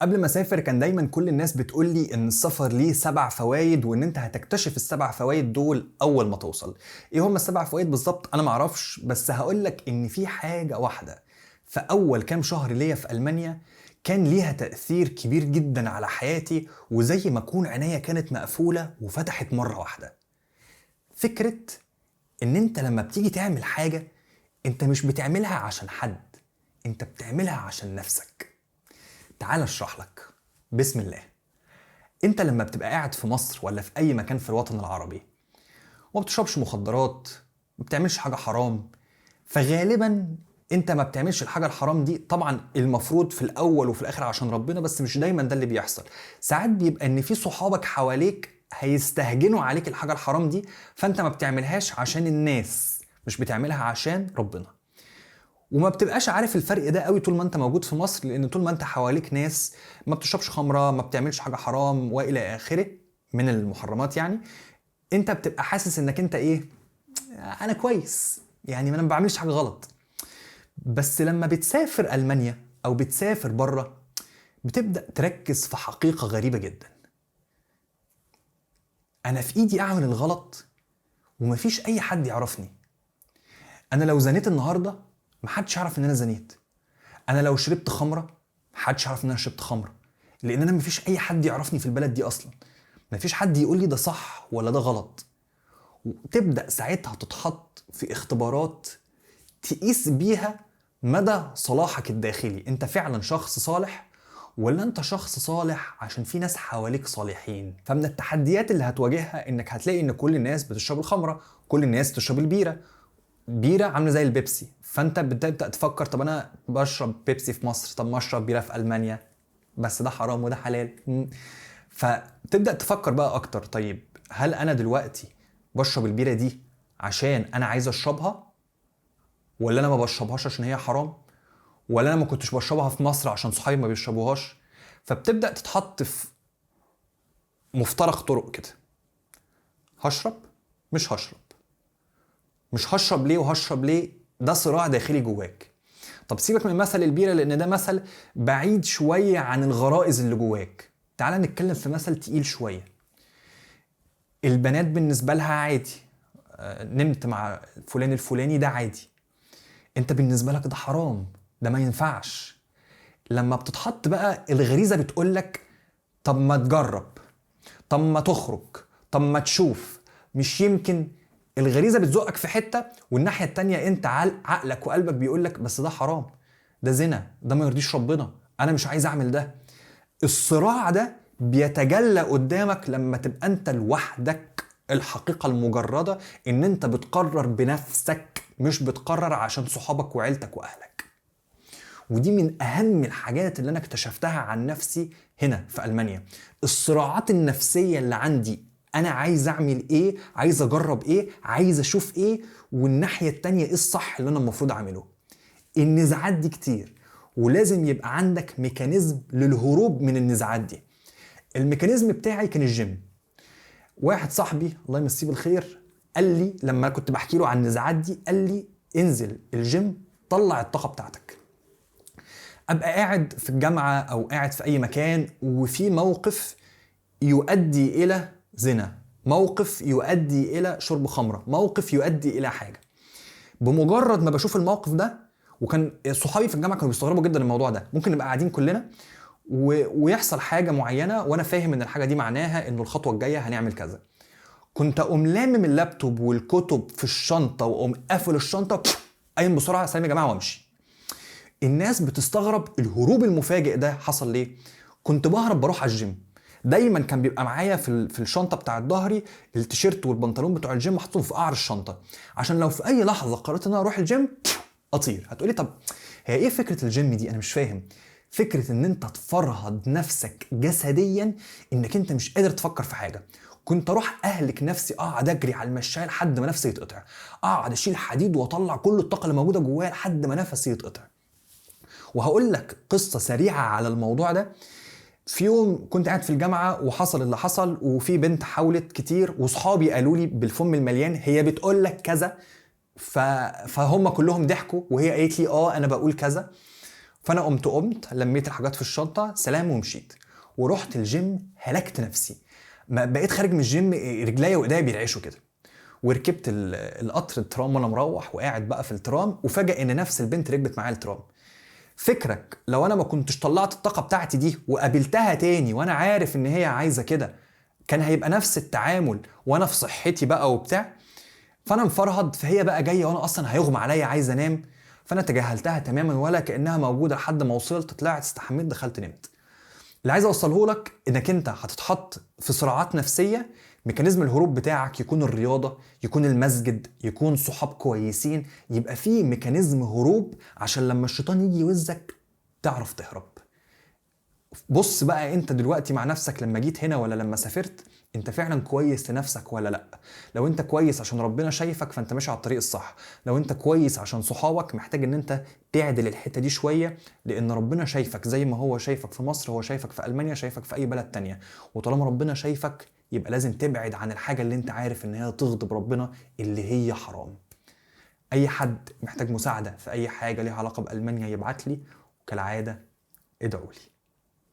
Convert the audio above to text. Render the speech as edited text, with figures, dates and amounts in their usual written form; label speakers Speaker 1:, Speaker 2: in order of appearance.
Speaker 1: قبل ما اسافر كان دايما كل الناس بتقول لي ان السفر ليه 7 فوائد وان انت هتكتشف ال7 فوائد دول اول ما توصل. ايه هم ال7 فوائد بالظبط؟ انا معرفش، بس هقول لك ان في حاجة واحدة في اول كام شهر ليا في المانيا كان ليها تأثير كبير جدا على حياتي، وزي ما اكون عينيا كانت مقفولة وفتحت مرة واحدة. فكرة ان انت لما بتيجي تعمل حاجة، انت مش بتعملها عشان حد، انت بتعملها عشان نفسك. تعال اشرح لك. بسم الله. انت لما بتبقى قاعد في مصر ولا في اي مكان في الوطن العربي وما بتشربش مخدرات، ما بتعملش حاجة حرام، فغالبا انت ما بتعملش الحاجة الحرام دي. طبعا المفروض في الاول وفي الاخر عشان ربنا، بس مش دايما ده اللي بيحصل. ساعات بيبقى ان في صحابك حواليك هيستهجنوا عليك الحاجة الحرام دي، فانت ما بتعملهاش عشان الناس، مش بتعملها عشان ربنا. وما بتبقاش عارف الفرق ده قوي طول ما انت موجود في مصر، لان طول ما انت حواليك ناس ما بتشربش خمره، ما بتعملش حاجه حرام والى اخره من المحرمات يعني، انت بتبقى حاسس انك انت ايه، انا كويس يعني، انا ما بعملش حاجه غلط. بس لما بتسافر المانيا او بتسافر بره، بتبدا تركز في حقيقه غريبه جدا. انا في ايدي اعمل الغلط ومفيش اي حد يعرفني. انا لو زنيت النهارده محدش يعرف ان انا زنيت. انا لو شربت خمره محدش يعرف ان انا شربت خمره، لان انا مفيش اي حد يعرفني في البلد دي اصلا. مفيش حد يقول لي ده صح ولا ده غلط. وتبدا ساعتها تتحط في اختبارات تقيس بيها مدى صلاحك الداخلي. انت فعلا شخص صالح ولا انت شخص صالح عشان في ناس حواليك صالحين؟ فمن التحديات اللي هتواجهها انك هتلاقي ان كل الناس بتشرب الخمره، كل الناس تشرب البيره. بيره عامله زي البيبسي، فانت بتبدا تفكر طب انا بشرب بيبسي في مصر، طب ما اشرب بيره في المانيا، بس ده حرام وده حلال. فتبدا تفكر بقى اكتر، طيب هل انا دلوقتي بشرب البيره دي عشان انا عايز اشربها، ولا انا ما بشربهاش عشان هي حرام، ولا انا ما كنتش بشربها في مصر عشان صحابي ما بيشربوهاش؟ فبتبدا تتحط في مفترق طرق كده. هشرب، مش هشرب، مش هشرب ليه وهشرب ليه، ده صراع داخلي جواك. طب سيبك من مثل البيرة لأن ده مثل بعيد شوية عن الغرائز اللي جواك. تعال نتكلم في مثل تقيل شوية. البنات بالنسبة لها عادي، نمت مع فلان الفلاني ده عادي. انت بالنسبة لك ده حرام، ده ما ينفعش. لما بتتحط بقى الغريزة بتقولك طب ما تجرب، طب ما تخرج، طب ما تشوف، مش يمكن. الغريزة بتزقك في حتة، والناحية التانية انت عقلك وقلبك بيقولك بس ده حرام، ده زنا، ده ما يرضيش ربنا، انا مش عايز اعمل ده. الصراع ده بيتجلى قدامك لما تبقى انت لوحدك. الحقيقة المجردة ان انت بتقرر بنفسك، مش بتقرر عشان صحابك وعيلتك واهلك. ودي من اهم الحاجات اللي انا اكتشفتها عن نفسي هنا في المانيا. الصراعات النفسية اللي عندي، انا عايز اعمل ايه، عايز اجرب ايه، عايز اشوف ايه، والناحية التانية ايه الصح اللي انا المفروض اعمله. النزاعات دي كتير، ولازم يبقى عندك ميكانيزم للهروب من النزاعات دي. الميكانيزم بتاعي كان الجيم. واحد صاحبي الله يمسيه بالخير قال لي لما كنت بحكي له عن النزاعات دي، قال لي انزل الجيم، طلع الطاقة بتاعتك. ابقى قاعد في الجامعة او قاعد في اي مكان وفي موقف يؤدي الى زنا، موقف يؤدي الى شرب خمرة، موقف يؤدي الى حاجة، بمجرد ما بشوف الموقف ده. وكان صحابي في الجامعة كانوا بيستغربوا جدا الموضوع ده. ممكن نبقى قاعدين كلنا ويحصل حاجة معينة وانا فاهم ان الحاجة دي معناها انه الخطوة الجاية هنعمل كذا، كنت اقوم لامم اللابتوب والكتب في الشنطة واقوم قافل الشنطة، قايم بسرعة سلام يا جماعة وامشي. الناس بتستغرب الهروب المفاجئ ده حصل ليه. كنت بهرب بروح على الجيم. دايما كان بيبقى معايا في الشنطه بتاعه ظهري التيشيرت والبنطلون بتوع الجيم محطوطين في قعر الشنطه، عشان لو في اي لحظه قررت ان انا اروح الجيم اطير. هتقولي طب هي ايه فكره الجيم دي؟ انا مش فاهم. فكره ان انت تفرهد نفسك جسديا، انك انت مش قادر تفكر في حاجه. كنت اروح اهلك نفسي اقعد اجري على المشايه لحد ما نفسي يتقطع، اقعد اشيل حديد واطلع كل الطاقه اللي موجوده جوايا لحد ما نفسي يتقطع. وهقول لك قصة سريعة على الموضوع ده. في يوم كنت قاعد في الجامعة وحصل اللي حصل، وفي بنت حاولت كتير وصحابي قالوا لي بالفم المليان هي بتقول لك كذا. فهم كلهم ضحكوا وهي قالت لي اه انا بقول كذا. فانا قمت لميت الحاجات في الشنطه سلام ومشيت، ورحت الجيم. هلكت نفسي، ما بقيت خارج من الجيم رجليا وايديا بيرعشوا كده. وركبت القطر الترام وانا مروح وقاعد بقى في الترام، وفجأة ان نفس البنت ركبت معايا الترام. فكرك لو انا ما كنتش طلعت الطاقه بتاعتي دي وقابلتها تاني وانا عارف ان هي عايزه كده، كان هيبقى نفس التعامل وانا في صحتي بقى وبتاع. فانا مفرهد، فهي بقى جايه وانا اصلا هيغمى عليا عايز انام، فانا تجاهلتها تماما ولا كانها موجوده لحد ما وصلت، طلعت استحميت دخلت نمت. اللي عايز اوصله لك انك انت هتتحط في صراعات نفسيه، ميكانيزم الهروب بتاعك يكون الرياضه، يكون المسجد، يكون صحاب كويسين، يبقى فيه ميكانيزم هروب عشان لما الشيطان يجي يوزك تعرف تهرب. بص بقى انت دلوقتي مع نفسك لما جيت هنا ولا لما سافرت، انت فعلا كويس لنفسك ولا لا؟ لو انت كويس عشان ربنا شايفك فانت ماشي على الطريق الصح. لو انت كويس عشان صحابك، محتاج ان انت تعدل الحتة دي شوية، لان ربنا شايفك زي ما هو شايفك في مصر، هو شايفك في ألمانيا، شايفك في اي بلد تانية. وطالما ربنا شايفك يبقى لازم تبعد عن الحاجة اللي انت عارف ان هي تغضب ربنا، اللي هي حرام. اي حد محتاج مساعدة في اي حاجة ليها علاقة بألمانيا يبعت لي، وكالعادة ادعوا لي.